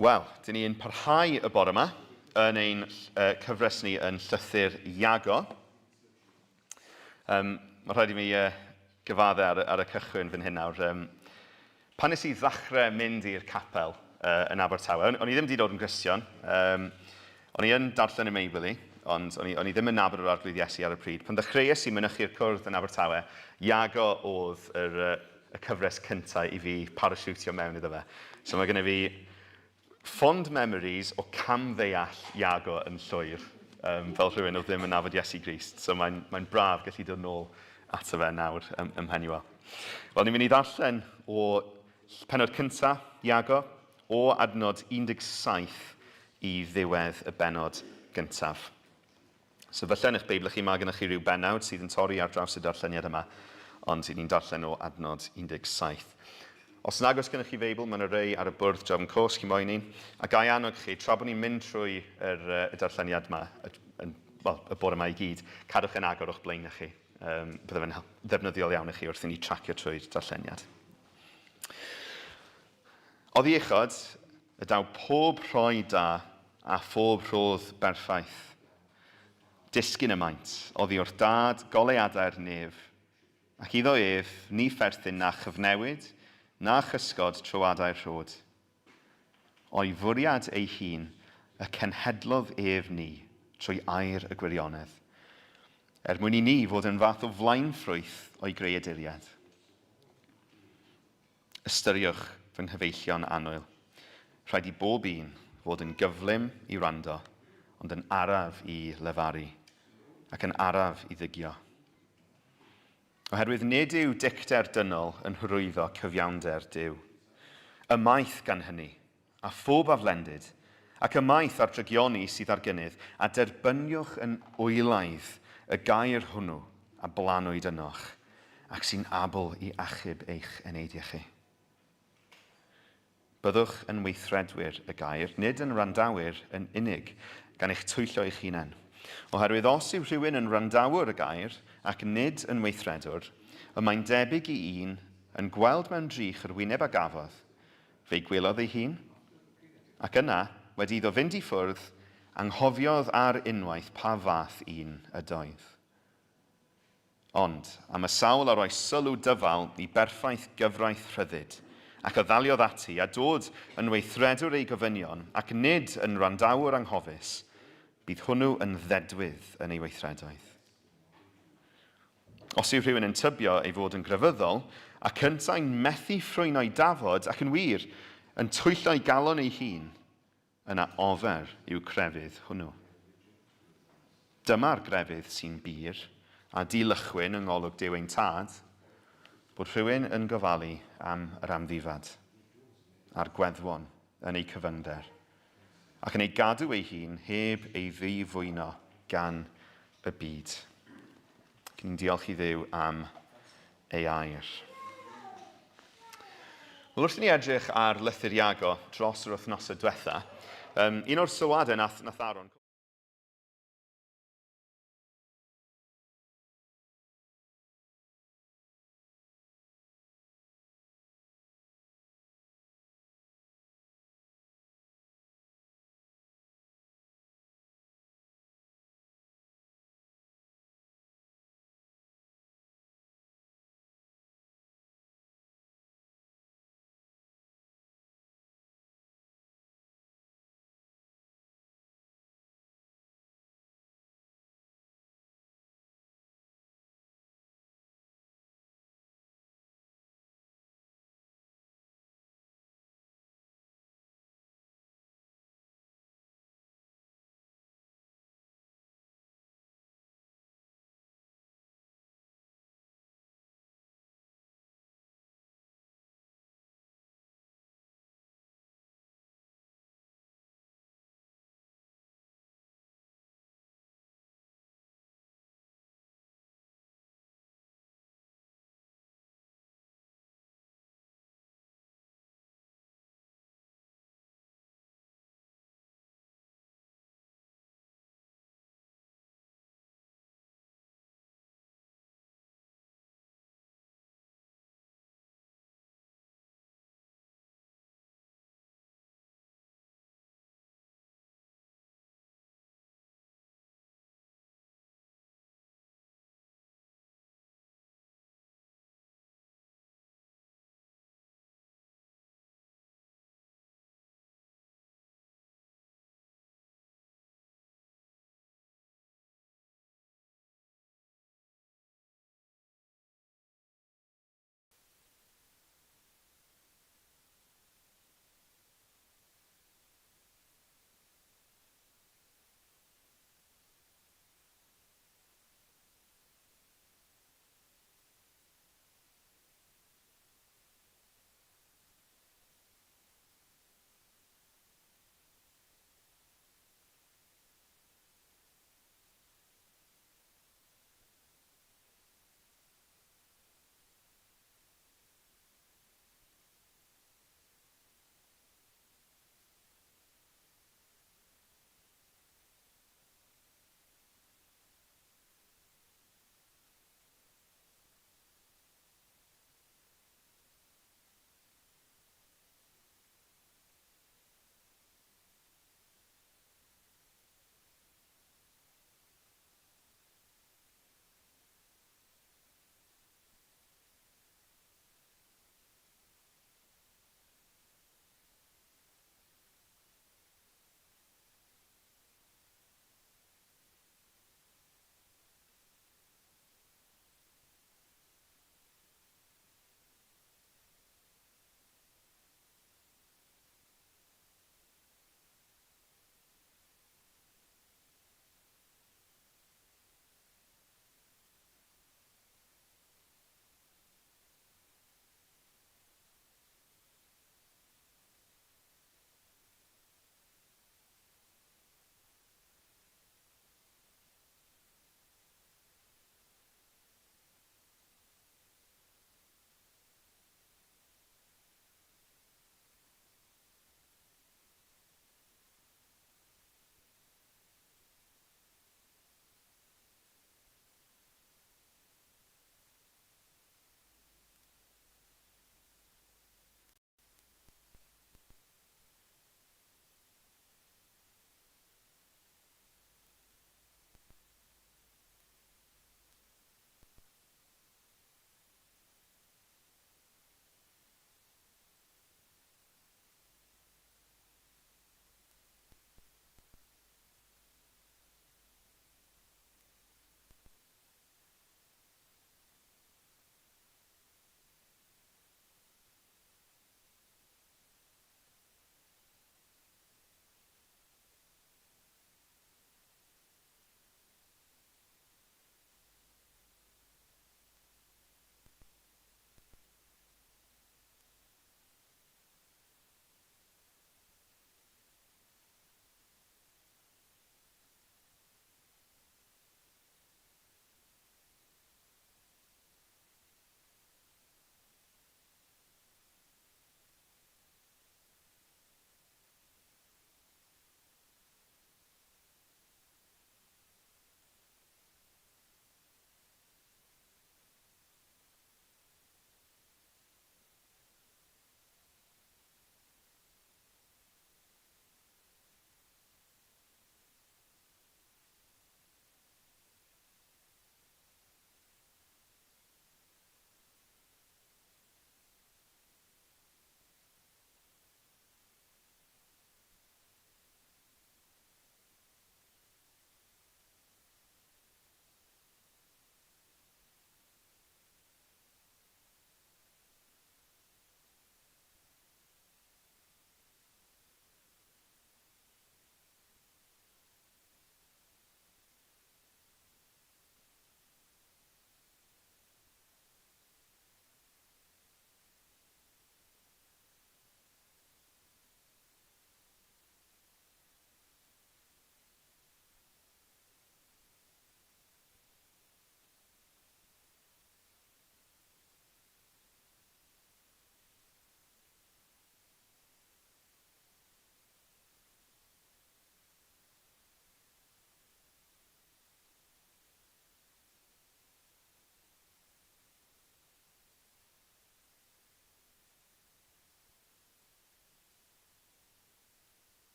Wel, dyn ni'n parhau y bore yma yn ein cyfres ni yn llythyr Iago. Mae rhaid i mi gyfaddau ar y cychwyn fan hyn nawr. Pan nes i ddechrau mynd i'r capel yn Abertawe, o'n i ddim wedi dod yn Gristion. O'n i yn darllen y Meibl i, ond o'n i ddim yn nabod yr arglwydd Iesu ar y pryd. Pan ddechreuais i mynychu'r cwrdd yn Abertawe, Iago oedd y cyfres cyntaf i fi parasiwtio mewn iddo fe. So mae gennym fi fond memories o camddeall Iago yn llwyr, fel rhywun oedd ddim yn nabod Iesu Grist. So mae'n braf gallu dod nôl ato fe nawr ym Mhenywel. Wel, ni'n mynd i ddarllen o pennod cyntaf Iago, o adnod 17 i ddiwedd y bennod gyntaf. So falle yn eich Beibl chi, mae gennych chi rhyw bennawd sydd yn torri ar draws y darlleniad yma, ond ni'n darllen o adnod 17. Os nag oes gennych chi Feibl, mae yna rei ar y bwrdd John Cwrs, chi moyn ni. A gai annog chi, tra bod ni'n mynd trwy y darlleniad yma, y bore yma i gyd, cadwch yn agor o'ch blaen chi. Bydde fe'n ddefnyddiol iawn i chi wrth i ni tracio trwy'r darlleniad. Oddi uchod, y daw pob rhoi da a phob rhodd berffaith. Disgyn y maint, oddi wrth dad goleuadau'r nef, ac iddo ef ni pherthyn na chyfnewid, na chysgod troadau'r rhod. O'i fwriad ei hun, y cenhedlodd ef ni trwy air y gwirionedd, mwyn i ni fod yn fath o flaenffrwyth o'i greaduriad. Ystyriwch fy nghyfeillion annwyl. Rhaid i bob un fod yn gyflym i wrando, ond yn araf i lefaru, ac yn araf i ddigio. Oherwydd nid yw dicter dynol yn hyrwyddo cyfiawnder Duw. Ymaith gan hynny, a phob aflendid, ac ymaith ar drygioni sydd ar gynnydd, a derbyniwch yn wylaidd y gair hwnnw a blanwyd ynoch, ac sy'n abl i achub eich eneidiau chi. Byddwch yn weithredwyr y gair, nid yn randawyr yn unig, gan eich twyllo eich hunain. Oherwydd os yw rhywun yn randawr y gair ac nid yn weithredwr, y mae'n debyg i un yn gweld mewn drych yr wyneb a gafodd, fe'i gwelodd ei hun, ac yna, wedi iddo fynd i ffwrdd, anghofiodd ar unwaith pa fath un ydoedd. Ond, am y sawl a roi sylw dyfal i berffaith gyfraith rhyddid, ac o ddaliodd ati a dod yn weithredwr ei gofynion, ac nid yn randawr anghofus, bydd hwnnw yn ddedwydd yn ei weithredoedd. Os yw rhywun yn tybio ei fod yn grefyddol, ac yntau'n methu ffrwyno ei dafod ac yn wir, yn twyllo ei galon ei hun, yna ofer yw crefydd hwnnw. Dyma'r grefydd sy'n bir a dilychwyn yng ngolwg Duw ein tad, bod rhywun yn gofalu am yr amddifad, a'r gweddwon yn ei cyfyngder, ac yn ei gadw ei hun heb ei ddifwyno gan y byd. Ni'n diolch i Dduw am ei air. Wel, wrth i ni edrych ar lythyr Iago dros yr wythnosau diwetha, un o'r sylwadau nath Aron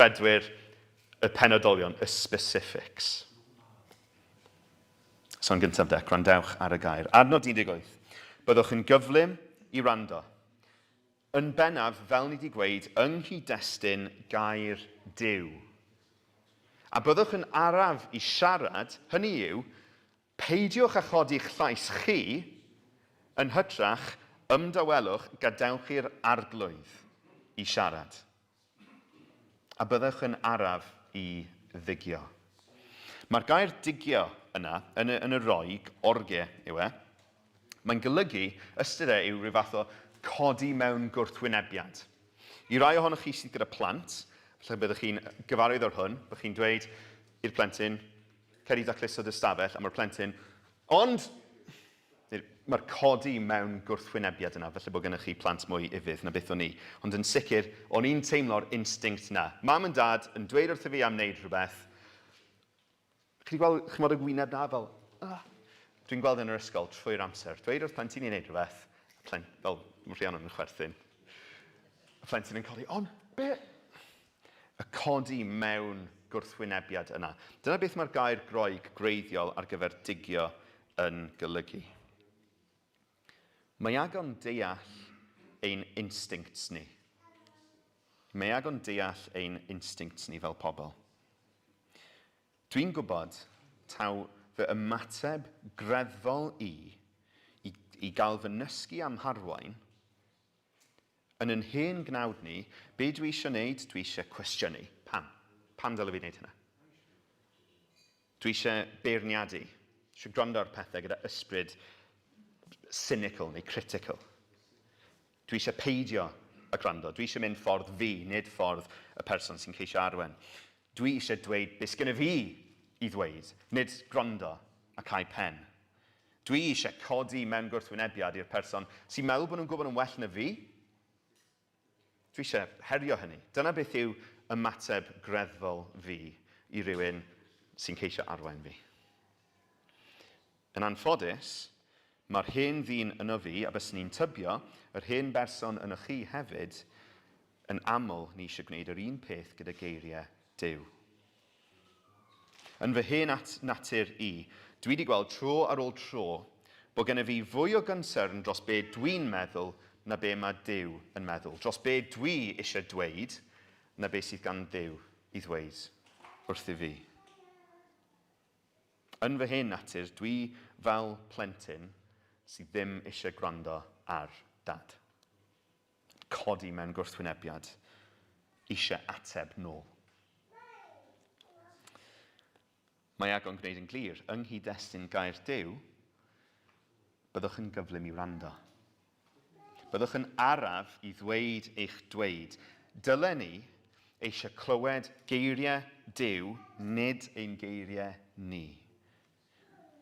bedwyr y penodolion, y specifics. So yn gyntaf de, gwrandewch ar y gair. Adnod 18. Byddwch yn gyflym i rando. Yn bennaf, fel ni wedi gweud, yng nghyd-destun gair Duw. A byddwch yn araf i siarad, hynny yw, peidiwch â chodi'ch llais chi yn hytrach ymdawelwch gadewch i'r arglwydd i siarad. A byddwch yn araf i ddigio. Mae'r gair digio yna, yn y Roeg, orge yw e, mae'n golygu ystod yw rhyw fath o codi mewn gwrthwynebiad. I rai ohonoch chi sydd gyda plant, felly byddwch chi'n gyfarwydd o'r hwn, byddwch chi'n dweud i'r plentyn, ceri daclusod y stafell, a mae'r plentyn, ond mae'r codi mewn gwrthwynebiad yna, felly bod gennych chi plant mwy ifydd na beth o'n i. Ond yn sicr, o'n i'n teimlo'r instinct na. Mam yn dad yn dweud wrtho fi am wneud rhywbeth. Chi wedi gweld, chymod y gwyneb na fel, dwi'n gweld yn yr ysgol trwy'r amser. Dweud wrth plentyn i'n wneud rhywbeth, fel Rhiannon yn chwerthin. Y plentyn yn codi, ond be? Y codi mewn gwrthwynebiad yna. Dyna beth mae'r gair Groeg greiddiol ar gyfer digio yn golygu. Mae Iago'n deall ein instincts ni. Mae Iago'n deall ein instincts ni fel pobl. Dwi'n gwybod taw fy ymateb greddfol i gael fy nysgu am harwain, yn yn hen gnawd ni, be dwi eisiau wneud, dwi eisiau cwestiynu. Pam? Pam dylai fi wneud hynna? Dwi eisiau beirniadu. Dwi eisiau gwrando ar pethau gyda ysbryd cynical neu critical. Dwi eisiau peidio y gwrando. Dwi eisiau mynd ffordd fi, nid ffordd y person sy'n ceisio arwen. Dwi eisiau dweud beth sgynna fi i ddweud, nid gwrando a cael pen. Dwi eisiau codi mewn gwrthwynebiad i'r person sy'n meddwl bod nhw'n gwybod yn well na fi. Dwi eisiau herio hynny. Dyna beth yw ymateb greddfol fi i rywun sy'n ceisio arwain fi. Yn anffodus, mae'r hen ddyn yno fi, a bys ni'n tybio, yr hen berson yno chi hefyd, yn aml ni eisiau gwneud yr un peth gyda geiriau Duw. Yn fy hen natur i, dwi wedi gweld tro ar ôl tro bod gennym fi fwy o gynsern dros be dwi'n meddwl na be mae Duw yn meddwl. Dros be dwi eisiau dweud na be sydd gan Duw i ddweud wrth i fi. Yn fy hen natur, dwi fel plentyn sydd ddim eisiau gwrando ar dad. Codi mewn gwrthwynebiad, eisiau ateb nôl. Mae Iago'n gwneud yn glir, yng nghyd-destun gair Duw, byddwch yn gyflym i wrando. Byddwch yn araf i ddweud eich dweud. Dylen ni eisiau clywed geiriau Duw, nid ein geiriau ni.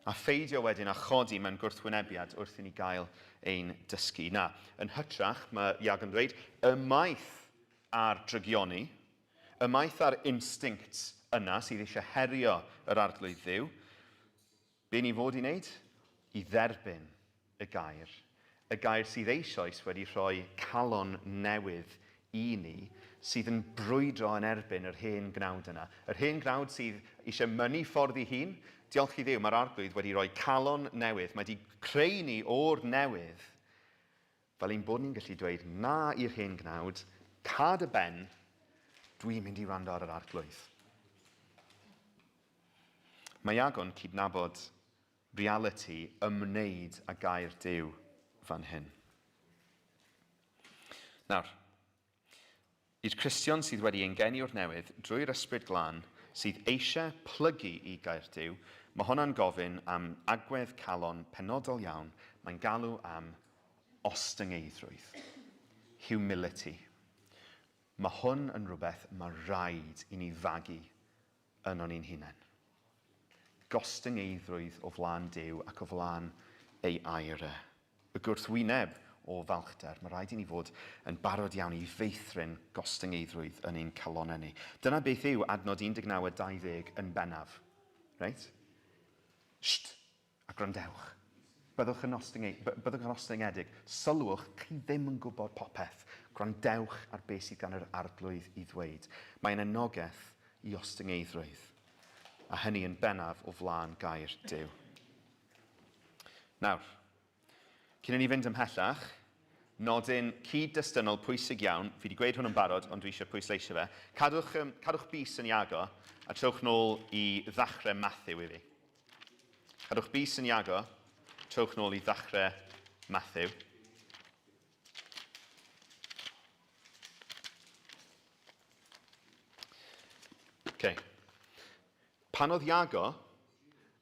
A pheidio wedyn a chodi mewn gwrthwynebiad wrth i ni gael ein dysgu. Na, yn hytrach, mae Iago'n dweud, ymaith ar drygioni, ymaith ar instincts yna sydd eisiau herio yr arglwydd Dduw, be ni fod i wneud? I dderbyn y gair. Y gair sydd eisoes wedi rhoi calon newydd i ni, sydd yn brwydro yn erbyn yr hen gnawd yna. Yr hen gnawd sydd eisiau mynnu ffordd i hun, diolch i Dduw, mae'r arglwydd wedi rhoi calon newydd. Mae wedi creu ni o'r newydd, fel ein bod ni'n gallu dweud na i'r hen gnawd, cad y ben, dwi'n mynd i wrando ar yr arglwydd. Mae Iago'n cydnabod reality ymwneud â gair Duw fan hyn. Nawr, i'r Cristion sydd wedi engeni o'r newydd drwy'r ysbryd glân sydd eisiau plygu i gair Duw, mae hwnna'n gofyn am agwedd calon penodol iawn. Mae'n galw am ostyngeidrwydd, humility. Mae hwn yn rhywbeth mae rhaid i ni fagu yno ni'n hunain. Gostyngeidrwydd o flaen Duw ac o flaen ei aira. Y gwrthwyneb o falchder, mae rhaid i ni fod yn barod iawn i feithrin gostyngeidrwydd yn ein calonau ni. Dyna beth yw adnod 19 a 20 yn bennaf. Right? Sht, a gwrandewch. Byddwch yn ostyngiedig. Sylwch, chi ddim yn gwybod popeth. Gwrandewch ar beth sydd gan yr arglwydd i ddweud. Mae'n anogaeth i ostyngeidrwydd, a hynny yn bennaf o flaen gair Duw. Nawr, cyn i ni fynd ymhellach, nodyn cyd-destynol pwysig iawn, fi wedi gweud hwn yn barod, ond dwi eisiau pwysleisio fe. Cadwch bus yn Iago, a trowch nôl i ddechrau Matthew i fi. Cadwch bus yn Iago, trowch nôl i ddechrau Matthew. Okay. Pan oedd Iago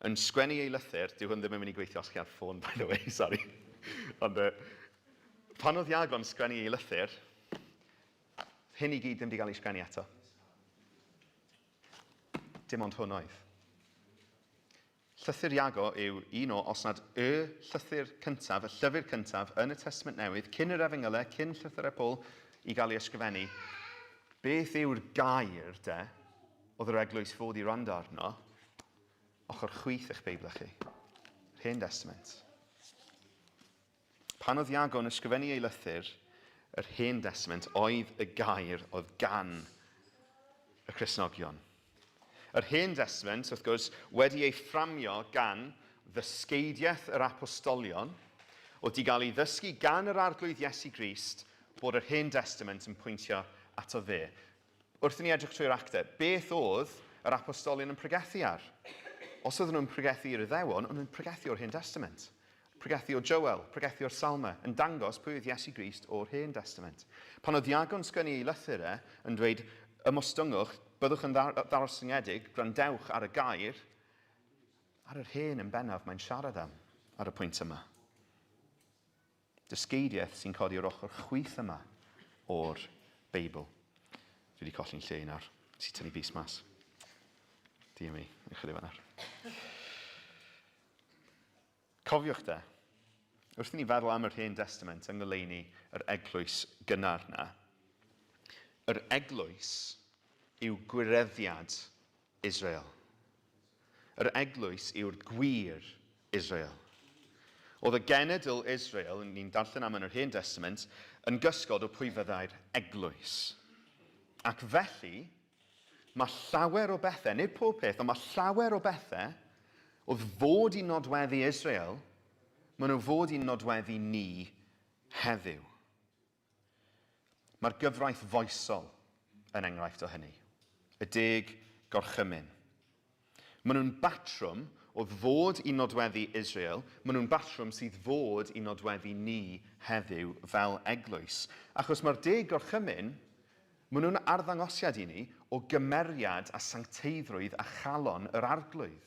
yn sgwennu ei lythyr, dyw hwn ddim yn mynd i gweithio os chi ar ffôn, by the way, sorry. Ond pan oedd Iago yn sgwennu ei lythyr, hyn i gyd ddim wedi cael ei sgwennu eto. Dim ond hwn oedd. Llythyr Iago yw un o, os nad y llythyr cyntaf, y llyfr cyntaf yn y Testament Newydd, cyn yr Efengylau, cyn llythyrau Paul i gael ei ysgrifennu. Beth yw'r gair, oedd yr eglwys fod i rando arno, ochr chwith eich Beibl chi, yr Hen Testament. Pan oedd Iago yn ysgrifennu ei lythyr, yr Hen Testament oedd y gair oedd gan y Cristnogion. Yr Hen Testament, wrth gwrs, wedi ei fframio gan ddysgeidiaeth yr apostolion, oedd i gael ei ddysgu gan yr arglwydd Iesu Grist bod yr Hen Testament yn pwyntio ato fe. Wrth i ni edrych trwy'r actau, beth oedd yr apostolion yn pregethu ar? Os oedden nhw'n pregethu i'r Iddewon, o'n nhw'n pregethu o'r Hen Testament. Pregethu o Joel, pregethu o'r Salma, yn dangos pwy oedd Iesu Grist o'r Hen Testament. Pan oedd Iago'n sgwennu ei lythyr yn dweud, ymostwngwch, byddwch yn ddarosyngiedig, gwrandewch ar y gair, ar yr hen yn bennaf mae'n siarad am ar y pwynt yma. Dysgeidiaeth sy'n codi o'r ochr chwith yma o'r Beibl. Dwi wedi colli'n lle nawr. Si tynnu bus mas. Di mi, ychydig fan nawr. Cofiwch wrth i ni feddwl am yr Hen Testament yng ngoleuni yr eglwys gynnar na, yr eglwys yw gwireddiad Israel. Yr eglwys yw'r gwir Israel. Oedd y genedl Israel, ni'n darllen am yn yr Hen Testament, yn gysgod o pwy fyddai'r eglwys. Ac felly, mae llawer o bethau, nid pob peth, ond mae llawer o bethau oedd fod i nodweddu Israel, maen nhw fod i nodweddu ni heddiw. Mae'r gyfraith foesol yn enghraifft o hynny. Y 10 gorchymyn. Maen nhw'n batrwm oedd fod i nodweddu Israel, maen nhw'n batrwm sydd fod i nodweddu ni heddiw fel eglwys. Achos mae'r 10 gorchymyn, maen nhw'n arddangosiad i ni o gymeriad a sancteiddrwydd a chalon yr arglwydd.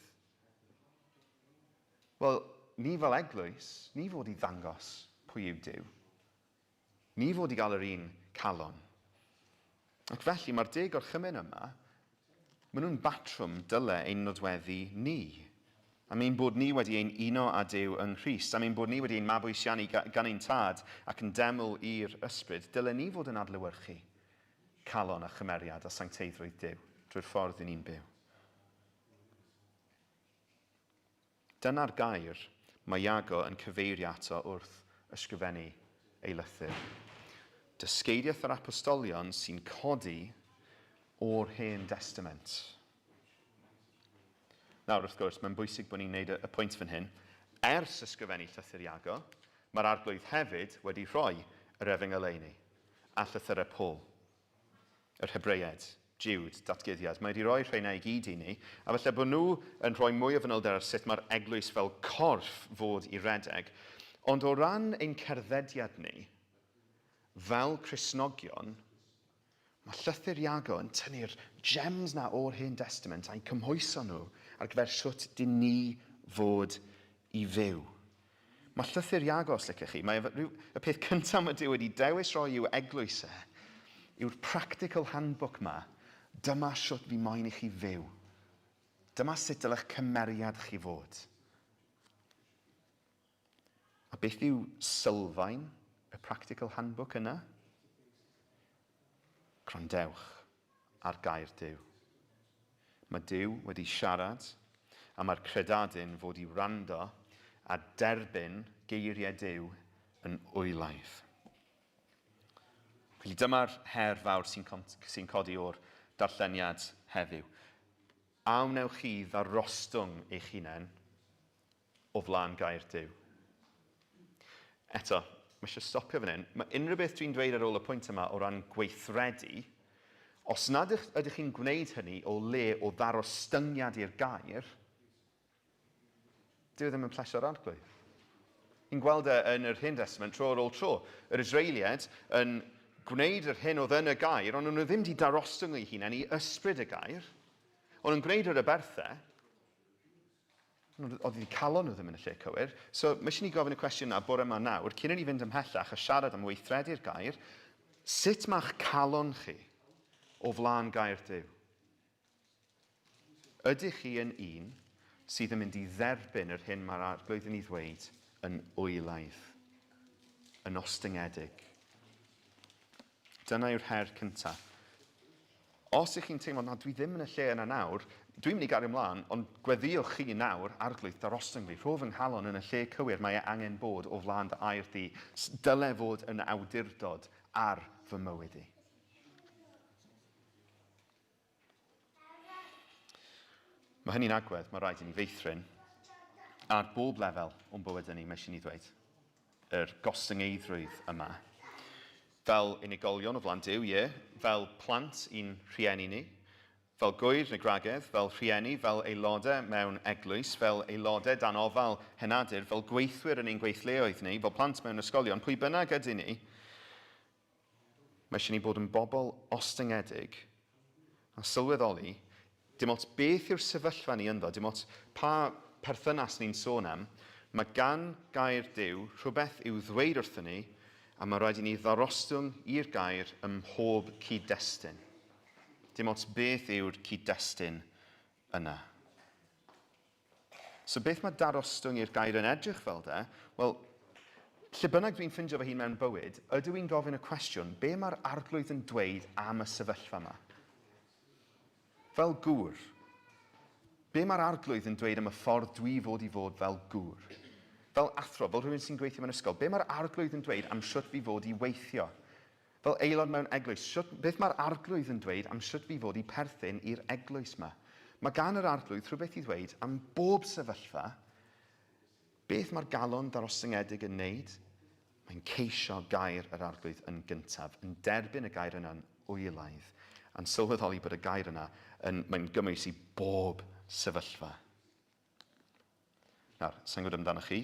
Wel, ni fel eglwys, ni fod i ddangos pwy yw Duw. Ni fod i gael yr un calon. Ac felly, mae'r 10 gorchymyn yma, maen nhw'n batrwm dyle ein nodweddu ni. A mae'n bod ni wedi ein uno â Duw yng Nghrist, a mae'n bod ni wedi ein mabwysiannu gan ein tad ac yn deml i'r ysbryd, dyle ni fod yn adlewyrchu calon a chymeriad a sancteiddrwydd Duw drwy'r ffordd i ni'n byw. Dyna'r gair mae Iago yn cyfeirio ato wrth ysgrifennu ei lythyr. Dysgeidiaeth yr apostolion sy'n codi o'r Hen Testament. Nawr, wrth gwrs, mae'n bwysig bod ni'n gwneud y pwynt fan hyn. Ers ysgrifennu llythyr Iago, mae'r arglwydd hefyd wedi rhoi yr Efengylau ni a llythyrau Paul, yr Hebreaid, Jude, datguddiad. Mae wedi rhoi rheina i gyd i ni, a felly bod nhw yn rhoi mwy o fanylder ar sut mae'r eglwys fel corff fod i redeg. Ond o ran ein cerddediad ni, fel Cristnogion, mae llythyr Iago yn tynnu'r gems na o'r Hen Testament a'i cymhwyso nhw ar gyfer sut dyn ni fod i fyw. Mae llythyr Iago, os licech chi, y peth cyntaf mae Duw wedi dewis roi i'w eglwys yw'r practical handbook ma. Dyma sut fi moyn i chi fyw. Dyma sut dylech cymeriad chi fod. A beth yw sylfaen y practical handbook yna? Gwrandewch ar gair Duw. Mae Duw wedi siarad a mae'r credadyn fod i wrando a derbyn geiriau Duw yn wylaidd. Felly dyma'r her fawr sy'n codi o'r darlleniad heddiw. A wnewch chi ddarostwng eich hunain o flaen gair Duw. Eto, mae eisiau stopio fan hyn. Mae unrhyw beth dwi'n dweud ar ôl y pwynt yma o ran gweithredu, os nad ydych chi'n gwneud hynny o le o ddarostyngiad i'r gair, dyw ddim yn plesio'r arglwydd. Ni'n gweld yn yr Hen Testament tro ar ôl tro. Yr Israeliad yn gwneud yr hyn oedd yn y gair, ond nhw ddim wedi darostwng eu hunain i ysbryd y gair. Ond yn gwneud yr aberthau, oedd wedi calon nhw ddim yn y lle cywir. So, mae eisiau ni gofyn y cwestiwn na bore yma nawr, cyn i ni fynd ymhellach a siarad am weithredu'r gair, sut mae'ch calon chi o flaen gair Duw? Ydych chi yn un sydd yn mynd i dderbyn yr hyn mae'r arglwydd yn ei ddweud yn oelaidd, yn ostyngedig? Dyna yw'r her cyntaf. Os ych chi'n teimlo, na dwi ddim yn y lle yna nawr, dwi'n mynd i gario ymlaen, ond gweddiwch chi nawr arglwydd darostwng fi. Rho fy nghalon yn y lle cywir mae e angen bod o flaen dy air di. Dyle fod yn awdurdod ar fy mywyd i. Mae hynny'n agwedd, mae rhaid i ni feithrin ar bob lefel o'n bywyd ni, mae eisiau ni ddweud. Yr gostyngeidrwydd yma. Fel unigolion o flaen Duw, fel plant i'n rhieni ni, fel gwyr neu gragedd, fel rhieni, fel aelodau mewn eglwys, fel aelodau dan ofal henadur, fel gweithwyr yn ein gweithleoedd ni, fel plant mewn ysgolion, pwy bynnag ydy ni, mae eisiau ni bod yn bobl ostyngedig a sylweddoli, dim ots beth yw'r sefyllfa ni ynddo, dim ots pa perthynas ni'n sôn am, mae gan gair Duw rhywbeth i'w ddweud wrthyn ni, a mae rhaid i ni ddarostwng i'r gair ym mhob cyd-destun. Dim ots beth yw'r cyd-destun yna. So beth mae darostwng i'r gair yn edrych fel de? Wel, lle bynnag dwi'n ffindio fy hun mewn bywyd, ydw i'n gofyn y cwestiwn, be mae'r arglwydd yn dweud am y sefyllfa yma? Fel gŵr, be mae'r arglwydd yn dweud am y ffordd dwi fod i fod fel gŵr? Fel athro, fel rhywun sy'n gweithio mewn ysgol, be mae'r arglwydd yn dweud am sut fi fod i weithio? Fel aelod mewn eglwys, beth mae'r arglwydd yn dweud am sut fi fod i perthyn i'r eglwys yma? Mae gan yr arglwydd rhywbeth i ddweud am bob sefyllfa, beth mae'r galon darostyngedig yn wneud? Mae'n ceisio gair yr arglwydd yn gyntaf, yn derbyn y gair yna'n oelaidd, a'n sylweddoli bod y gair yna mae'n gymwys i bob sefyllfa. Nawr, sa'n gwybod amdano chi,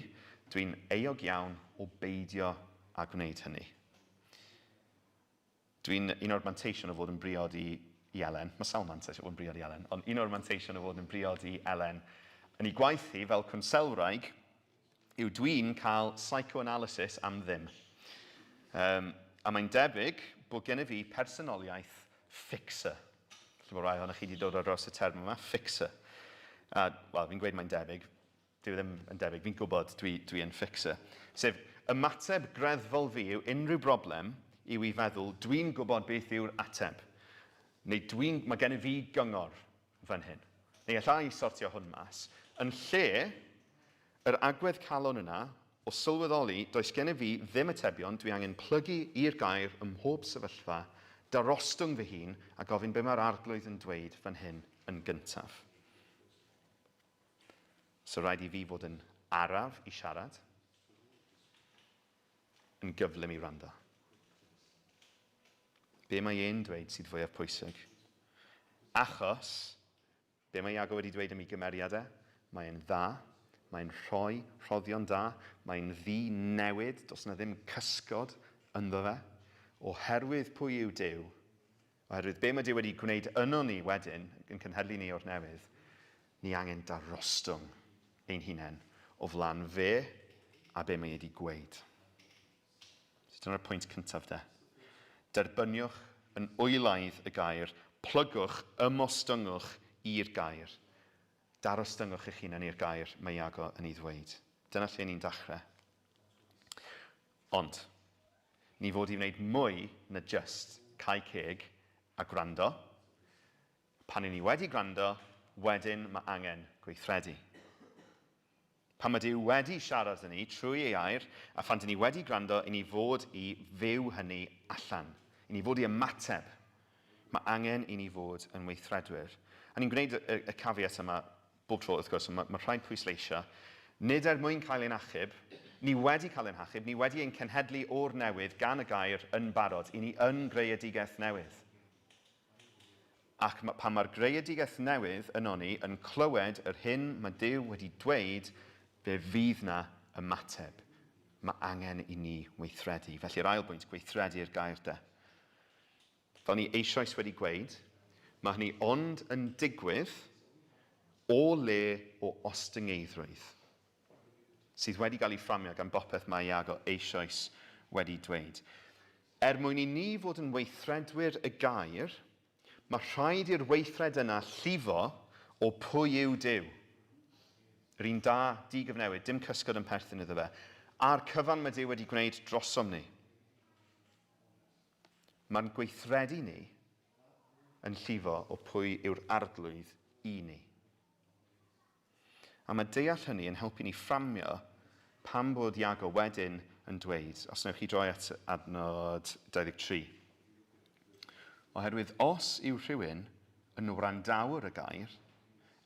dwi'n euog iawn o beidio a gwneud hynny. Dwi'n un o'r manteision o fod yn briod i Elen, mae sawl mantais o fod yn briod i Elen, ond un o'r manteision o fod yn briod i Elen yn ei gwaith hi fel cwnselwraig yw dwi'n cael psychoanalysis am ddim. A mae'n debyg bod gen i fi personoliaeth fixer. Felly bod rai ohonych chi wedi dod ar dros y term yma, fixer. Wel, fi'n gweud mae'n debyg, dwi ddim yn debyg, fi'n gwybod dwi yn fixer. Sef, ymateb greddfol fi yw unrhyw broblem yw i feddwl, dwi'n gwybod beth yw'r ateb. Neu mae gen i fi gyngor fan hyn. Neu allai i sortio hwn mas. Yn lle, yr agwedd calon yna, o sylweddoli, does gen i fi ddim atebion, dwi angen plygu i'r gair ym mhob sefyllfa, darostwng fy hun, a gofyn be mae'r arglwydd yn dweud fan hyn yn gyntaf. So rhaid i fi fod yn araf i siarad, yn gyflym i wrando. Be mae e'n dweud sydd fwyaf pwysig? Achos, be mae Iago wedi dweud am ei gymeriadau? Mae'n dda, mae'n rhoi rhoddion da, mae'n ddi newid, does na ddim cysgod ynddo fe. Oherwydd pwy yw Duw, oherwydd be mae Duw wedi gwneud yno ni wedyn, yn cynhedlu ni o'r newydd, ni angen darostwng ein hunain o flaen fe a be mae wedi gweud. So dyna'r pwynt cyntaf de. Derbyniwch yn oelaidd y gair, plygwch, ymostwngwch i'r gair. Darostyngwch eich hunain i'r gair mae Iago yn ei ddweud. Dyna lle ni'n dechrau. Ond, ni fod i wneud mwy na just cael ceg a gwrando. Pan i ni wedi gwrando, wedyn mae angen gweithredu. Pan mae Duw wedi siarad â ni trwy ei air, a phan dyn ni wedi gwrando, i ni fod i fyw hynny allan, i ni fod i ymateb. Mae angen i ni fod yn weithredwyr. A ni'n gwneud y caveat yma bob tro, wrth gwrs, mae rhaid pwysleisio. Nid mwyn cael ein achub, ni wedi cael ein achub, ni wedi ein cenhedlu o'r newydd gan y gair yn barod, i ni yn greadigaeth newydd. Ac pan mae'r greadigaeth newydd yn ni yn clywed yr hyn mae Duw wedi dweud, fe fydd na ymateb. Mae angen i ni weithredu. Felly'r ail bwynt, gweithredu'r gair de. Fel ni eisoes wedi gweud, mae hynny ond yn digwydd o le o ostyngeidrwydd, sydd wedi cael ei fframio gan bopeth mae Iago eisoes wedi dweud. Mwyn i ni fod yn weithredwyr y gair, mae rhaid i'r weithred yna llifo o pwy yw Duw. Yr un da, digyfnewid, dim cysgod yn perthyn iddo fe, a'r cyfan mae Duw wedi gwneud drosom ni. Mae'n gweithredu ni yn llifo o pwy yw'r arglwydd i ni. A mae deall hynny yn helpu ni fframio pam bod Iago wedyn yn dweud, os wnewch chi droi at adnod 23. Oherwydd os yw rhywun yn wrandawr y gair,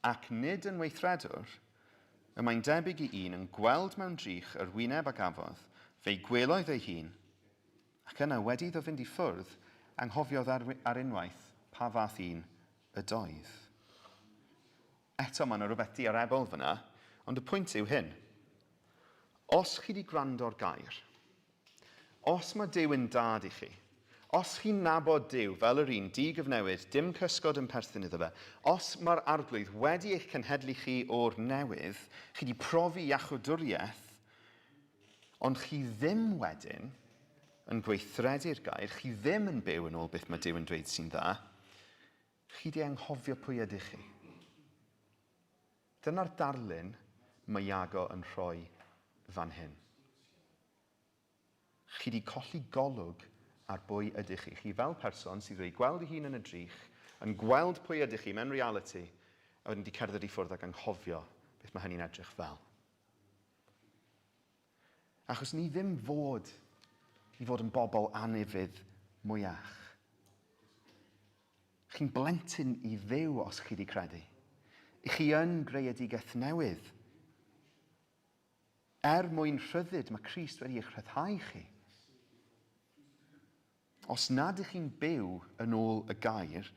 ac nid yn weithredwr, y mae'n debyg i un yn gweld mewn drych yr wyneb ac afodd, fe'i gweloedd ei hun, ac yna wedi iddo fynd i ffwrdd, anghofiodd ar unwaith pa fath un y doedd. Eto mae yna rhywbeth diarebol fyna, ond y pwynt yw hyn. Os chi wedi gwrando'r gair, os mae Duw yn dad i chi, os chi'n nabod Duw fel yr un digyfnewid, dim cysgod yn perthyn iddo fe, os mae'r arglwydd wedi eich cenhedlu chi o'r newydd, chi wedi profi iachawdwriaeth, ond chi ddim wedyn yn gweithredu'r gair, chi ddim yn byw yn ôl beth mae Duw yn dweud sy'n dda, chi wedi anghofio pwy ydych chi. Dyna'r darlun mae Iago yn rhoi fan hyn. Chi wedi colli golwg ar bwy ydych chi. Chi fel person sydd wedi gweld ei hun yn y drych, yn gweld pwy ydych chi mewn reality, a wedyn wedi cerdded i ffwrdd ac anghofio beth mae hynny'n edrych fel. Achos ni ddim fod i fod yn bobl anifydd mwyach. Chi'n blentyn i ddew os chi wedi credu. Chi yn greadigaeth newydd. Mwyn rhyddid, mae Crist wedi eich rhyddhau chi. Os nad ych chi'n byw yn ôl y gair,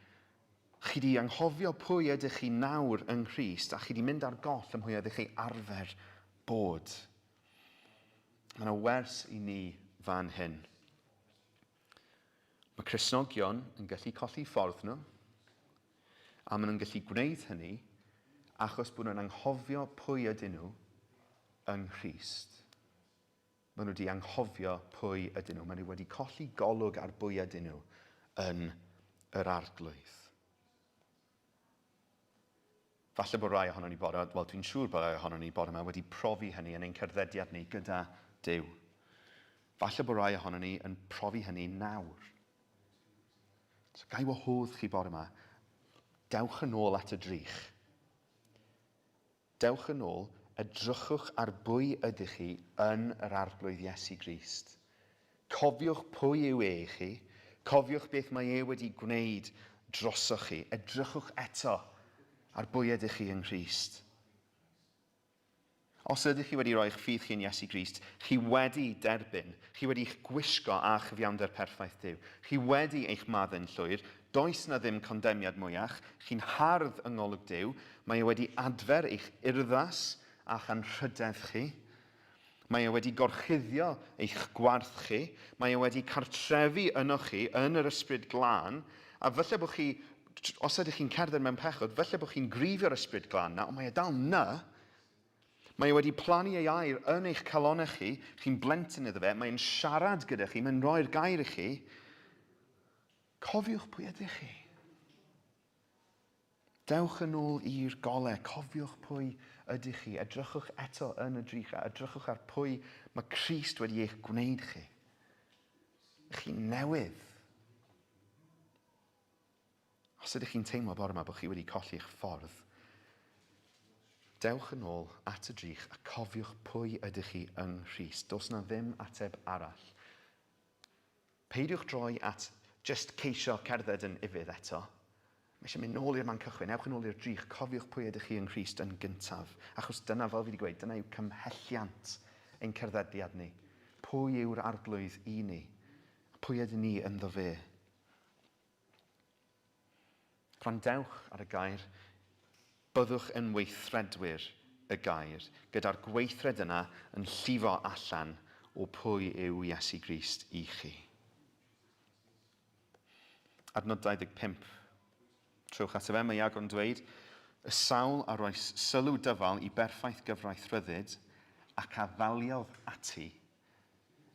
chi wedi anghofio pwy ydych chi nawr yng Nghrist, a chi wedi mynd ar goll am pwy ydych chi arfer bod. Mae yna wers i ni fan hyn. Mae Cristnogion yn gallu colli ffordd nhw, a maen nhw'n gallu gwneud hynny achos bod nhw'n anghofio pwy ydyn nhw yng Nghrist. Maen nhw wedi anghofio pwy ydyn nhw. Maen nhw wedi colli golwg ar bwy ydyn nhw yn yr arglwydd. Falle bod rai ohono ni bore, wel dwi'n siŵr bod rai ohono ni bore yma wedi profi hynny yn ein cerddediad ni gyda Duw. Falle bod rai ohono ni yn profi hynny nawr. So gai wahodd chi bore yma, dewch yn ôl at y drych. Dewch yn ôl, edrychwch ar bwy ydych chi yn yr arglwydd Iesu Grist. Cofiwch pwy yw chi, cofiwch beth mae wedi gwneud drosoch chi. Edrychwch eto ar bwy ydych chi yng Nghrist. Os ydych chi wedi rhoi eich ffydd chi yn Iesu Grist, chi wedi derbyn, chi wedi eich gwisgo a chyfiawnder perffaith Duw. Chi wedi eich maddau'n llwyr, does na ddim condemniad mwyach, chi'n hardd yng ngolwg Duw, mae wedi adfer eich urddas a chanrhydedd chi, mae wedi gorchuddio eich gwarth chi, mae wedi cartrefu ynoch chi yn yr ysbryd glân, a falle bod chi, os ydych chi'n cerdded mewn pechod, falle bod chi'n grifio'r ysbryd glân na, ond mae dal na. Mae wedi plannu ei air yn eich calonau chi, chi'n blentyn iddo fe, mae'n siarad gyda chi, mae'n rhoi'r gair i chi. Cofiwch pwy ydych chi. Dewch yn ôl i'r golau, cofiwch pwy ydych chi, edrychwch eto yn y drych, a edrychwch ar pwy mae Crist wedi eich gwneud chi. Chi'n newydd. Os ydych chi'n teimlo bore yma bod chi wedi colli eich ffordd, dewch yn ôl at y drych a cofiwch pwy ydych chi yng Nghrist. Does na ddim ateb arall. Peidiwch droi at just ceisio cerdded yn ifydd eto. Mae eisiau mynd nôl i'r man cychwyn, ewch yn ôl i'r drych, cofiwch pwy ydych chi yn Christ yn gyntaf. Achos dyna, fel fi wedi gweud, dyna yw cymhelliant ein cerddediad ni. Pwy yw'r arglwydd i ni? Pwy ydyn ni ynddo fe? Gwrandewch ar y gair, byddwch yn weithredwyr y gair, gyda'r gweithred yna yn llifo allan o pwy yw Iesu Grist i chi. Adnod 25. Trowch ato fe, mae Iago'n dweud, y sawl a roes sylw dyfal i berffaith gyfraith ryddid ac a dhaliodd ati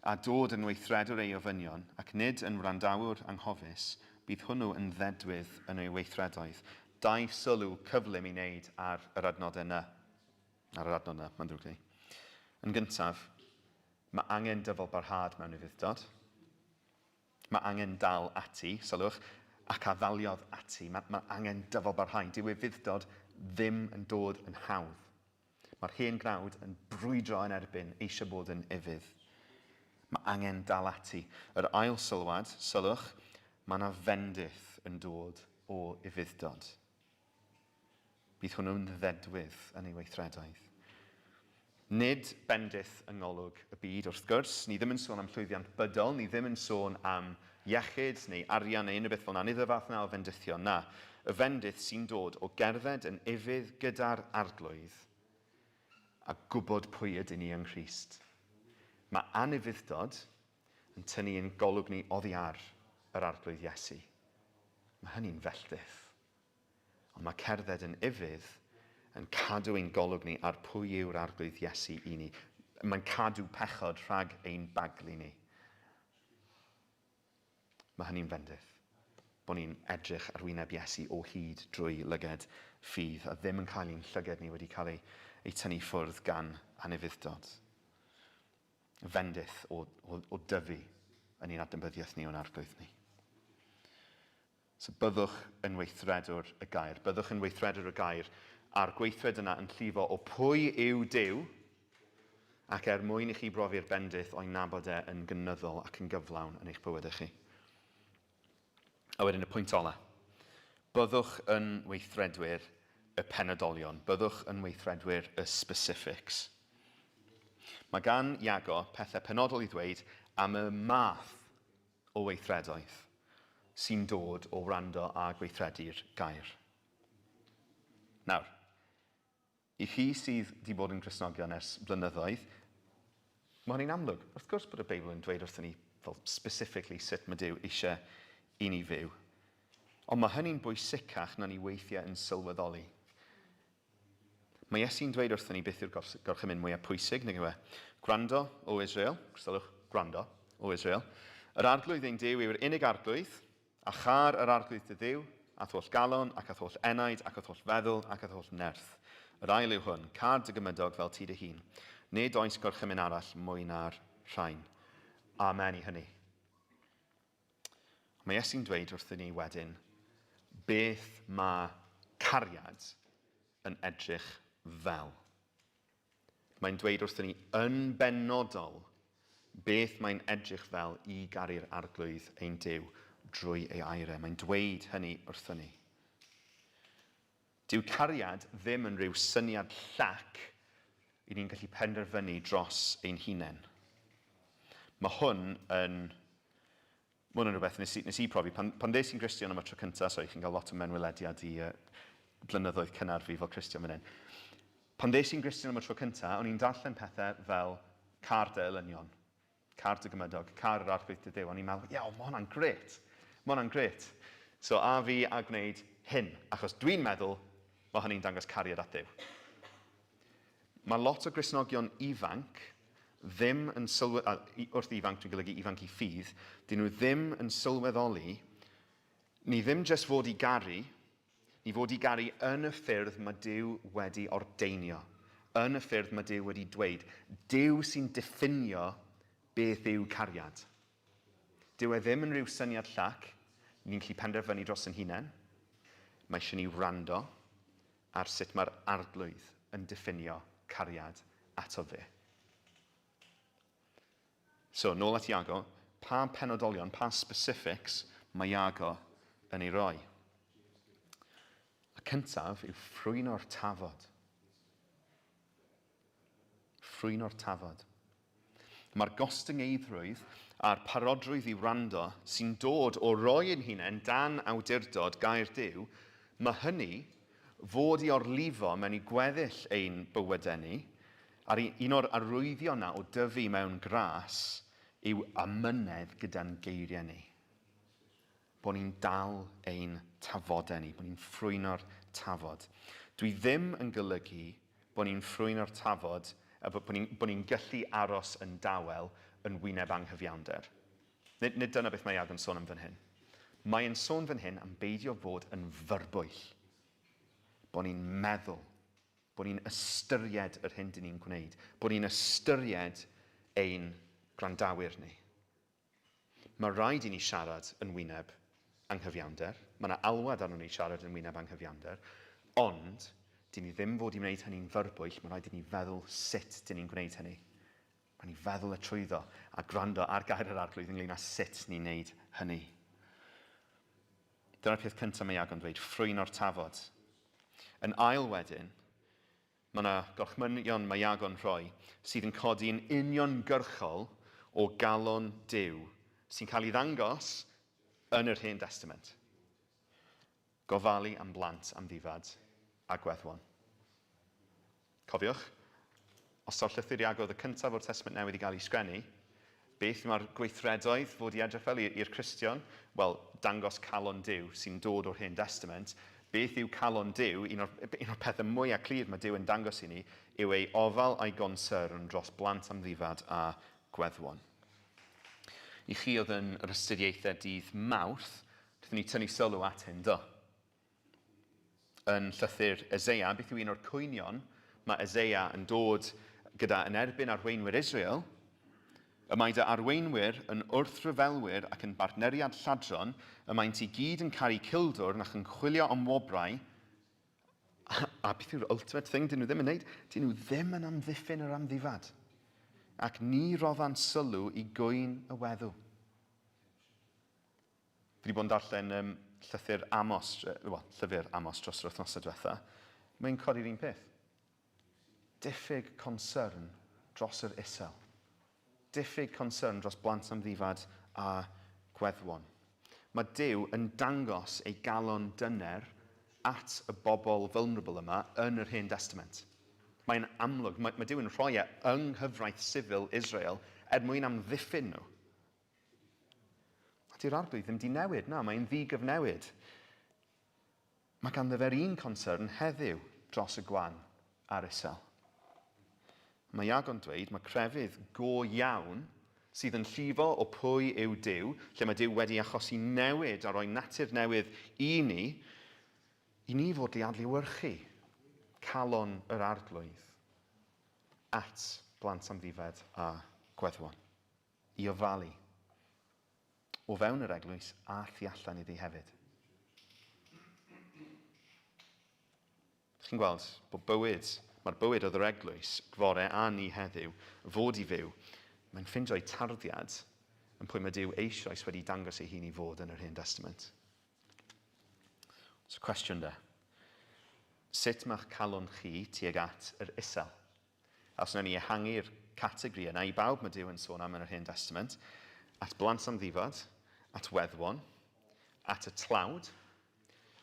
a dod yn weithredwr ei ofynion ac nid yn wrandawr anghofus, bydd hwnnw yn ddedwydd yn ei weithredoedd. Dau sylw cyflym i wneud ar yr adnod yna. Mae'n drwg i. Yn gyntaf, mae angen dyfal barhad mewn ufudd-dod. Mae angen dal ati, sylwch, ac a dhaliodd ati. Mae angen dyfal barhau. Dyw ufudd-dod ddim yn dod yn hawdd. Mae'r hen grawd yn brwydro yn erbyn eisiau bod yn ufudd. Mae angen dal ati. Yr ail sylwad, sylwch, mae yna fendith yn dod o ufudd-dod. Bydd hwnnw'n ddedwydd yn ei weithredoedd. Nid bendith yng ngolwg y byd wrth gwrs, ni ddim yn sôn am llwyddiant bydol, ni ddim yn sôn am iechyd neu arian neu unrhyw beth fel yna, nid y fath yna o fendithio, na. Y fendith sy'n dod o gerdded yn ufudd gyda'r arglwydd a gwybod pwy ydyn ni yng Christ. Mae anufudd-dod yn tynnu yn golwg ni oddi ar yr arglwydd Iesu. Mae hynny'n felltith. Ond mae cerdded yn ufudd yn cadw ein golwg ni ar pwy yw'r arglwydd Iesu i ni. Mae'n cadw pechod rhag ein baglu ni. Mae hynny'n fendith. Bod ni'n edrych ar wyneb Iesu o hyd drwy lyged ffydd a ddim yn cael ein llyged ni wedi cael ei tynnu ffwrdd gan anufudd-dod. Fendith o dyfu yn ein adnabyddiaeth ni o'n arglwydd ni. So byddwch yn weithredwr y gair. Byddwch yn weithredwr y gair a'r gweithred yna yn llifo o pwy yw Duw ac mwyn i chi brofi'r bendith o'i nabod e yn gynyddol ac yn gyflawn yn eich bywydau chi. A wedyn y pwynt ola. Byddwch yn weithredwyr y penodolion. Byddwch yn weithredwyr y specifics. Mae gan Iago pethau penodol i ddweud am y math o weithredoedd sy'n dod o wrando a gweithredu'r gair. Nawr, i chi sydd wedi bod yn Gristnogion ers blynyddoedd, mae hynny'n amlwg. Wrth gwrs bod y Beibl yn dweud wrthyn ni fel specifically sut mae Duw eisiau i ni fyw. Ond mae hynny'n bwysicach na ni weithiau yn sylweddoli. Mae Iesu'n dweud wrthyn ni beth yw'r gorchymyn mwyaf pwysig, neu gywe. Gwrando o Israel, gwrstolwch, gwrando o Israel. Yr arglwydd ein Duw yw'r unig arglwydd, a char yr arglwydd dy Dduw, a thwll galon, ac a thwll enaid, ac a thwll feddwl, ac a thwll nerth. Yr ail yw hwn, car dy gymydog fel ti dy hun. Nid oes gorchymyn arall mwy na'r rhain. Amen i hynny. Mae Iesu'n dweud wrthyn ni wedyn, beth mae cariad yn edrych fel. Mae'n dweud wrthyn ni yn benodol beth mae'n edrych fel i garu'r arglwydd ein Duw drwy ei airau. Mae'n dweud hynny wrthyn ni. Dyw cariad ddim yn rhyw syniad llac i ni'n gallu penderfynu dros ein hunain. Mae hwn yn rhywbeth nes i profi. Pan des i'n Gristion am y tro cyntaf, so i chi'n cael lot o menwelediad i blynyddoedd cynnar fi fel Cristion fan hyn. Pan des i'n Gristion am y tro cyntaf, o'n i'n darllen pethau fel car dy elynion, car dy gymydog, car yr arglwydd dy Dduw. O'n i'n meddwl, iaw, mae hwnna'n gret. Mae hwnna'n gret. So a fi a gwneud hyn, achos dwi'n meddwl mae hynny'n dangos cariad at Duw. Mae lot o Gristnogion ifanc ddim yn sylweddoli, wrth ifanc dwi'n golygu ifanc i ffydd, dyn nhw ddim yn sylweddoli, ni ddim jyst fod i garu, ni fod i garu yn y ffyrdd mae Duw wedi ordeinio, yn y ffyrdd mae Duw wedi dweud. Duw sy'n diffinio beth yw cariad. Dyw e ddim yn rhyw syniad llac, ni'n gallu penderfynu dros yn hunain. Mae eisiau ni wrando ar sut mae'r arglwydd yn diffinio cariad ato fe. So, nôl at Iago, pa penodolion, pa specifics mae Iago yn ei roi. Y cyntaf yw ffrwyn o'r tafod. Ffrwyn o'r tafod. Mae'r gostyngeidrwydd a'r parodrwydd i wrando sy'n dod o roi yn hunain dan awdurdod gair Duw, mae hynny fod i orlifo mewn i gweddill ein bywydau ni, a'r un o'r arwyddion na o dyfu mewn gras yw amynedd gyda'n geiriau ni. Bod ni'n dal ein tafodau ni, bod ni'n ffrwyno'r tafod. Dwi ddim yn golygu bod ni'n ffrwyno'r tafod a bod ni'n gallu aros yn dawel yn wyneb anghyfiawnder. Nid dyna beth mae Iago'n sôn am fan hyn. Mae'n sôn fan hyn am beidio fod yn fyrbwyll. Bod ni'n meddwl, bod ni'n ystyried yr hyn dyn ni'n gwneud, bod ni'n ystyried ein gwrandawyr ni. Mae rhaid i ni siarad yn wyneb anghyfiawnder. Mae yna alwad arno ni siarad yn wyneb anghyfiawnder, ond dyn ni ddim fod i wneud hynny'n fyrbwyll, mae rhaid i ni feddwl sut dyn ni'n gwneud hynny. Mae ni feddwl y trwyddo a gwrando ar gair yr arglwydd ynglyn â sut ni'n gwneud hynny. Dyna'r peth cyntaf mae Iago'n dweud, ffrwyn o'r tafod. Yn ail wedyn, mae yna gorchmynion mae Iago'n rhoi sydd yn codi'n uniongyrchol o galon Duw sy'n cael ei ddangos yn yr Hen Testament. Gofalu am blant am ddifad a gweddwon. Cofiwch, os taw llythyr Iago oedd y cyntaf o'r Testament Newydd i gael ei sgwennu, beth mae'r gweithredoedd fod i edrych fel i'r Cristion? Wel, dangos calon Duw sy'n dod o'r Hen Testament. Beth yw calon Duw? Un o'r pethau mwyaf clir mae Duw yn dangos i ni yw ei ofal a'i gonsern dros blant am ddifad a gweddwon. I chi oedd yn yr astudiaethau dydd Mawrth, rydyn ni tynnu sylw at hyn do. Yn llythyr Eseia, beth yw un o'r cwynion mae Eseia yn dod gyda yn erbyn arweinwyr Israel, y mae dy arweinwyr yn wrthryfelwyr ac yn bartneriad lladron, y maent i gyd yn caru cildwr ac yn chwilio am wobrau, a beth yw'r ultimate thing dyn nhw ddim yn neud? Dyn nhw ddim yn amddiffyn yr amddifad, ac ni roddan sylw i gwyn y weddw. Fi wedi bod yn darllen llyfr Amos dros yr wythnosau diwetha. Mae'n codi'r un peth. Diffyg concern dros yr isel. Diffyg concern dros blant am ddifad a gweddwon. Mae Duw yn dangos ei galon dyner at y bobl vulnerable yma yn yr Hen Testament. Mae'n amlwg, mae Duw yn rhoi yng nghyfraith sifil Israel mwyn amddiffyn nhw. Dy'r arglwydd ddim di newid, na, mae'n ddigyfnewid. Mae ganddo fe'r un concern heddiw dros y gwan a'r isel. Mae Iago'n dweud, mae crefydd go iawn sydd yn llifo o pwy yw Duw, lle mae Duw wedi achosi newid a roi natur newydd i ni fod i adlewyrchu calon yr arglwydd at blant am ddifed a gweddwon. I ofalu. O fewn yr eglwys a thu allan iddi hefyd. Chi'n gweld bod mae'r bywyd oedd yr eglwys, gfore a ni heddiw, fod i fyw, mae'n ffindio'i tarddiad yn pwy mae Duw eisoes wedi dangos ei hun i fod yn yr Hen Testament. So cwestiwn de. Sut mae'ch calon chi tuag at yr isel? Os wnawn ni ehangu'r categori yna i bawb mae Duw yn sôn am yn yr Hen Testament, at blant am ddifad, at weddwon, at y tlawd,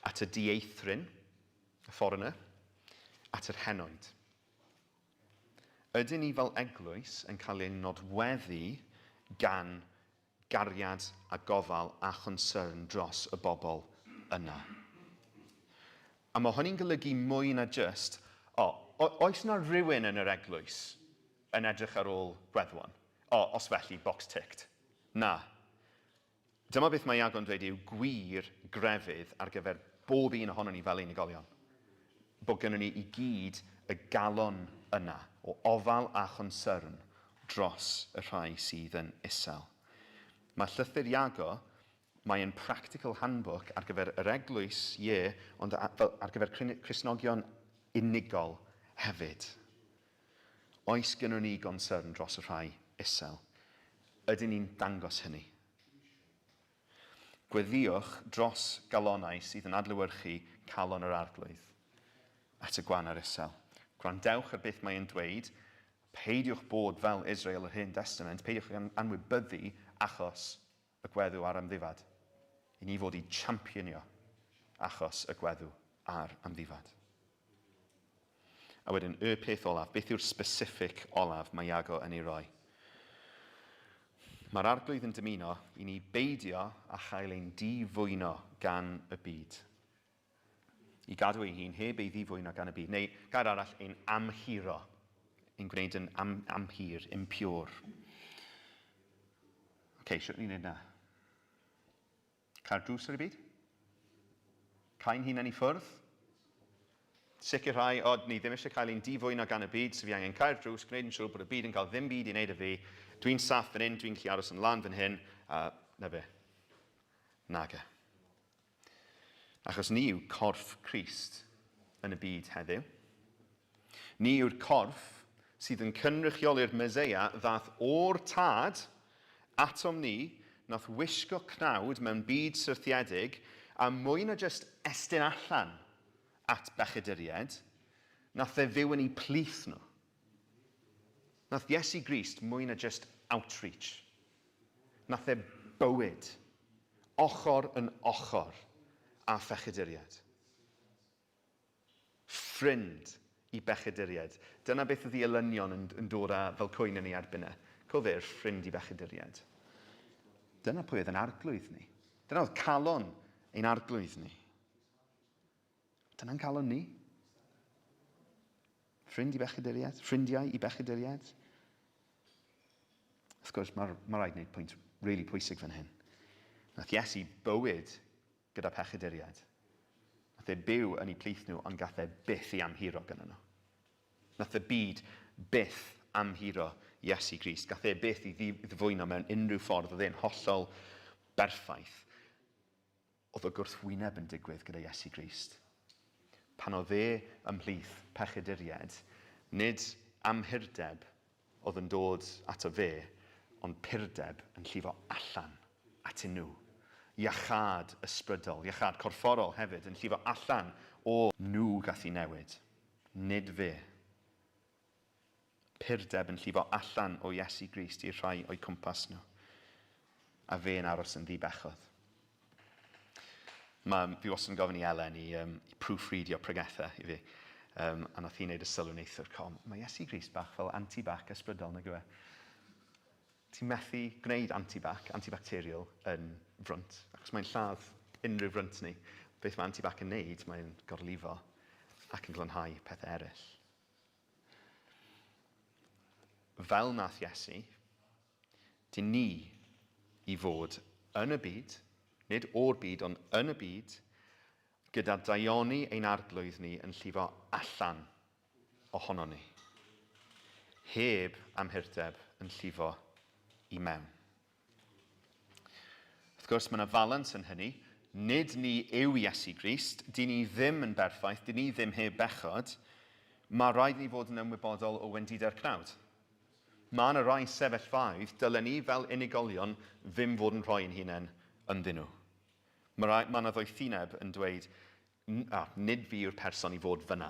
at y dieithryn, y foreigner, at yr henoed. Ydyn ni fel eglwys yn cael ein nodweddu gan gariad a gofal a chonsern dros y bobl yna. A mae hynny'n golygu mwy na just, oes na rhywun yn yr eglwys yn edrych ar ôl gweddwon? Os felly, box ticked. Na. Dyma beth mae Iago'n dweud yw gwir grefydd ar gyfer bob un ohono ni fel unigolion. Bod gynnon ni i gyd y galon yna o ofal a chonsern dros y rhai sydd yn isel. Mae llythyr Iago, mae'n practical handbook ar gyfer yr eglwys, ond ar gyfer Cristnogion unigol hefyd. Oes gynnon ni gonsern dros y rhai isel? Ydyn ni'n dangos hynny? Gweddiwch dros galonau sydd yn adlewyrchu calon yr arglwydd at y gwan ar isel. Gwrandewch ar beth mae'n dweud, peidiwch bod fel Israel yr Hen Testament, peidiwch anwybyddu achos y gweddw ar amddifad. I ni fod i championio achos y gweddw ar amddifad. A wedyn, y peth olaf, beth yw'r specific olaf mae Iago yn ei roi? Mae'r arglwydd yn dymuno i ni beidio a chael ein difwyno gan y byd. I gadw ei hun heb ei ddifwyno gan y byd, neu gair arall ein amhiro, ein gwneud yn amhir, impure. Sut ni'n neud na? Cael drws ar y byd? Cael hun yn ei ffwrdd? Sicrhau, ni ddim eisiau cael ein difwyno gan y byd, so fi angen cael drws, gwneud yn siŵr bod y byd yn cael ddim byd i wneud y fi. Dwi'n saff fan hyn, dwi'n gallu aros yn lan fan hyn, a na fe. Naga. Achos ni yw corff Crist yn y byd heddiw. Ni yw'r corff sydd yn cynrychioli'r Meseia ddath o'r tad atom ni, nath wisgo cnawd mewn byd syrthiedig, a mwy na just estyn allan at bechaduriaid, nath e fyw yn ei plith nhw. Nath Iesu Grist mwy na just outreach. Nath e bywyd, ochr yn ochr, a bechaduriaid. Ffrind i bechaduriaid. Dyna beth oedd i elynion yn dod â fel cwyn yn ei erbyn e. Cofir, ffrind i bechaduriaid. Dyna pwy oedd yn arglwydd ni. Dyna oedd calon ein arglwydd ni. Dyna'n calon ni. Ffrind i bechaduriaid, ffrindiau i bechaduriaid. Wrth gwrs, mae rhaid wneud pwynt really pwysig fan hyn. Nath Iesu bywyd gyda pechaduriaid. Nath e byw yn ei plith nhw, ond gath e byth i amhiro gyda nhw. Nath e byd byth amhiro Iesu Grist. Gath e byth i ddifwyno mewn unrhyw ffordd. Oedd e'n hollol berffaith. Oedd o gwrthwyneb yn digwydd gyda Iesu Grist. Pan oedd e ymhlith pechaduriaid, nid amhirdeb oedd yn dod ato fe, ond pirdeb yn llifo allan atyn nhw. Iachad ysbrydol, iachad corfforol hefyd, yn llifo allan o nhw gath i newid. Nid fe. Pirdeb yn llifo allan o Iesu Grist i'r rhai o'i cwmpas nhw. A fe yn aros yn ddibechod. Fi wastad yn gofyn i Elen i proofreadio pregethau i fi. A nath hi'n neud y sylw neithwr. Mae Iesu Grist bach fel antibac ysbrydol, nag yw e? Ti'n methu gwneud antibac, antibacterial, yn frwnt. Achos mae'n lladd unrhyw frwnt ni. Beth mae antibac yn neud, mae'n gorlifo ac yn glanhau pethau eraill. Fel nath Iesu, dyn ni i fod yn y byd, nid o'r byd, ond yn y byd, gyda daioni ein arglwydd ni yn llifo allan ohono ni. Heb amhirteb yn llifo i mewn. Wrth gwrs, mae yna falans yn hynny. Nid ni yw Iesu Grist, dyn ni ddim yn berffaith, dyn ni ddim heb bechod. Mae rhaid ni fod yn ymwybodol o wendidau'r cnawd. Mae yna rai sefyllfaoedd, dylen ni fel unigolion ddim fod yn rhoi yn hunain ynddyn nhw. Mae yna ddoethineb yn dweud, nid fi yw'r person i fod fyna.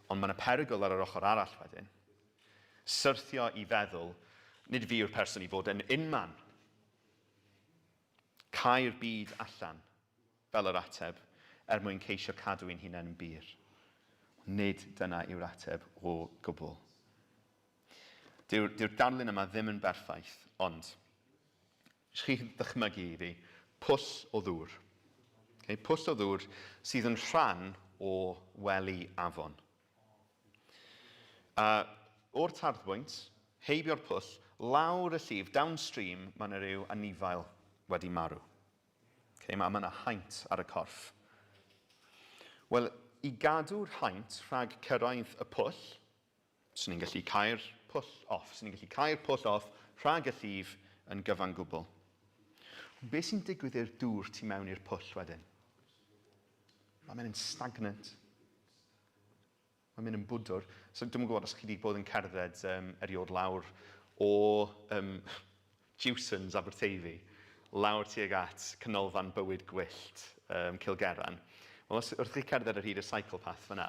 Ond mae yna perygl ar yr ochr arall wedyn. Syrthio i feddwl, nid fi yw'r person i fod yn unman. Cau'r byd allan fel yr ateb mwyn ceisio cadw ein hunain yn byr. Nid dyna yw'r ateb o gwbl. Dyw'r darlun yma ddim yn berffaith, ond chi ddychmygu i fi, pwll o ddŵr. Pwll o ddŵr sydd yn rhan o wely afon. O'r tarddbwynt, heibio'r pwll, lawr y llif, downstream, mae yna ryw anifail wedi marw. Mae yna haint ar y corff. Wel, i gadw'r haint rhag cyrraedd y pwll, swn ni'n gallu cau'r pwll off. Swn ni'n gallu cau'r pwll off rhag y llif yn gyfan gwbl. Be sy'n digwydd i'r dŵr tu mewn i'r pwll wedyn? Mae'n mynd yn stagnant. Mae'n mynd yn bwdwr. So, dwi'n gwybod os chi wedi bod yn cerdded eriod lawr o Jewsons Aberteifi, lawr tuag at canolfan bywyd gwyllt Cilgeran. Wel, os wrth chi cerdded ar hyd y cycle path fyna,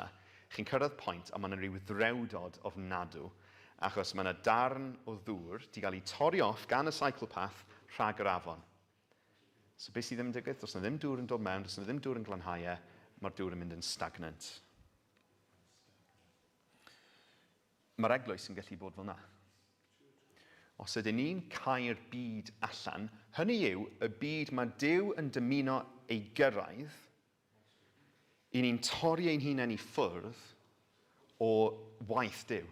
chi'n cyrraedd pwynt a mae yna rhyw ddrewdod ofnadw, achos mae yna darn o ddŵr di gael ei torri off gan y cycle path rhag yr afon. So beth sydd ddim yn digwydd? Does yna ddim dŵr yn dod mewn, does yna ddim dŵr yn glanhau, mae'r dŵr yn mynd yn stagnant. Mae'r eglwys yn gallu bod fel yna. Os ydyn ni'n cau'r byd allan, hynny yw y byd mae Duw yn dymuno ei gyrraedd, i ni'n torri ein hunain i ffwrdd o waith Duw,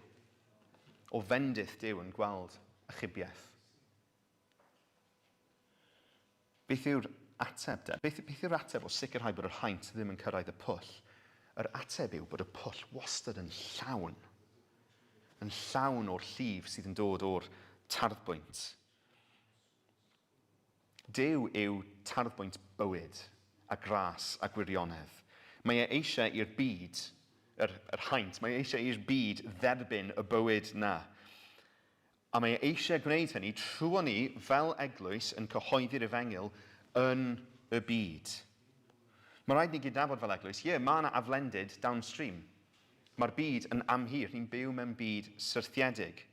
o fendith Duw yn gweld achubiaeth. Beth yw'r ateb de? Beth yw'r ateb o sicrhau bod yr haint ddim yn cyrraedd y pwll? Yr ateb yw bod y pwll wastad yn llawn o'r llif sydd yn dod o'r tarddbwynt. Duw yw tarddbwynt bywyd a gras a gwirionedd. Mae eisiau i'r byd, yr haint, mae eisiau i'r byd dderbyn y bywyd na. A mae eisiau gwneud hynny trwy ni fel eglwys yn cyhoeddi'r efengyl yn y byd. Mae rhaid ni gydnabod fel eglwys, mae yna aflendid downstream. Mae'r byd yn amhir, ni'n byw mewn byd syrthiedig.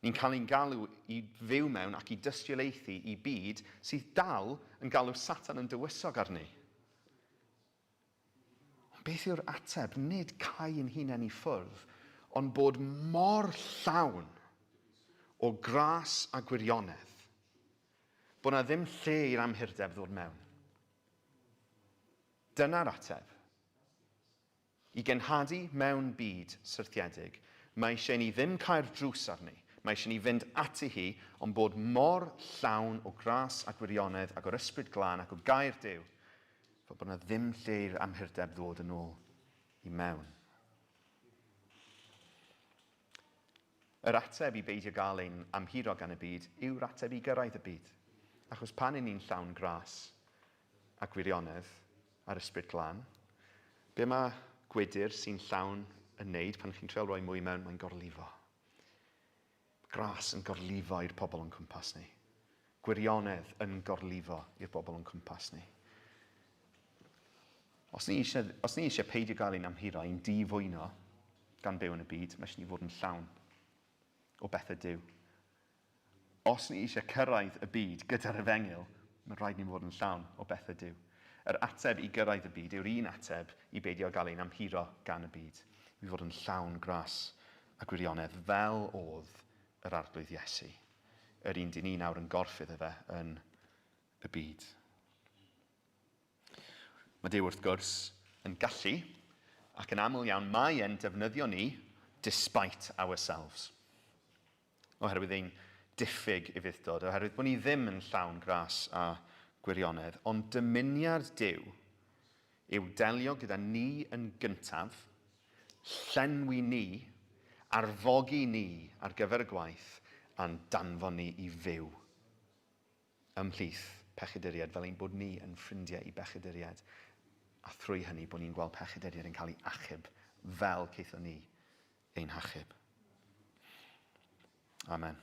Ni'n cael ein galw i fyw mewn ac i dystiolaethu i byd sydd dal yn galw Satan yn dywysog arni. Beth yw'r ateb? Nid cau ein hunain i ffwrdd, ond bod mor llawn o gras a gwirionedd, bod na ddim lle i'r amhurdeb ddod mewn. Dyna'r ateb. I genhadu mewn byd syrthiedig, mae eisiau ni ddim cael drws arni. Mae eisiau ni fynd ati hi, ond bod mor llawn o gras a gwirionedd ac o'r ysbryd glân ac o gair Duw, bod na ddim lle i'r amhurdeb ddod yn ôl i mewn. Yr ateb i beidio gael ein amhiro gan y byd yw'r ateb i gyrraedd y byd. Achos pan y'n ni'n llawn gras a gwirionedd ar ysbryd glân, be mae gwydr sy'n llawn yn neud pan chi'n treol rhoi mwy mewn, mae'n gorlifo. Gras yn gorlifo i'r pobl yn cwmpas ni. Gwirionedd yn gorlifo i'r bobl yn cwmpas ni. Os ni eisiau peidio gael ein amhiro, ein difwyno gan byw yn y byd, mae eisiau ni fod yn llawn o bethau Duw. Os ni eisiau cyrraedd y byd gyda'r efengyl, mae rhaid ni fod yn llawn o bethau Duw. Yr ateb i gyrraedd y byd yw'r un ateb i beidio gael ein amhiro gan y byd. I fod yn llawn gras a gwirionedd fel oedd yr arglwydd Iesu. Yr un dyn ni nawr yn gorffydd fe yn y byd. Mae Duw wrth gwrs yn gallu, ac yn aml iawn mae e'n defnyddio ni despite ourselves. Oherwydd ein diffyg i fyddod, oherwydd bod ni ddim yn llawn gras a gwirionedd, ond dymuniad Duw yw delio gyda ni yn gyntaf, llenwi ni, arfogi ni ar gyfer y gwaith, a'n danfon ni i fyw ymhlith pechyduriad fel ein bod ni yn ffrindiau i bechyduriad, a thrwy hynny bod ni'n gweld pechyduriad yn cael ei achub fel ceithon ni ein hachub. Amen.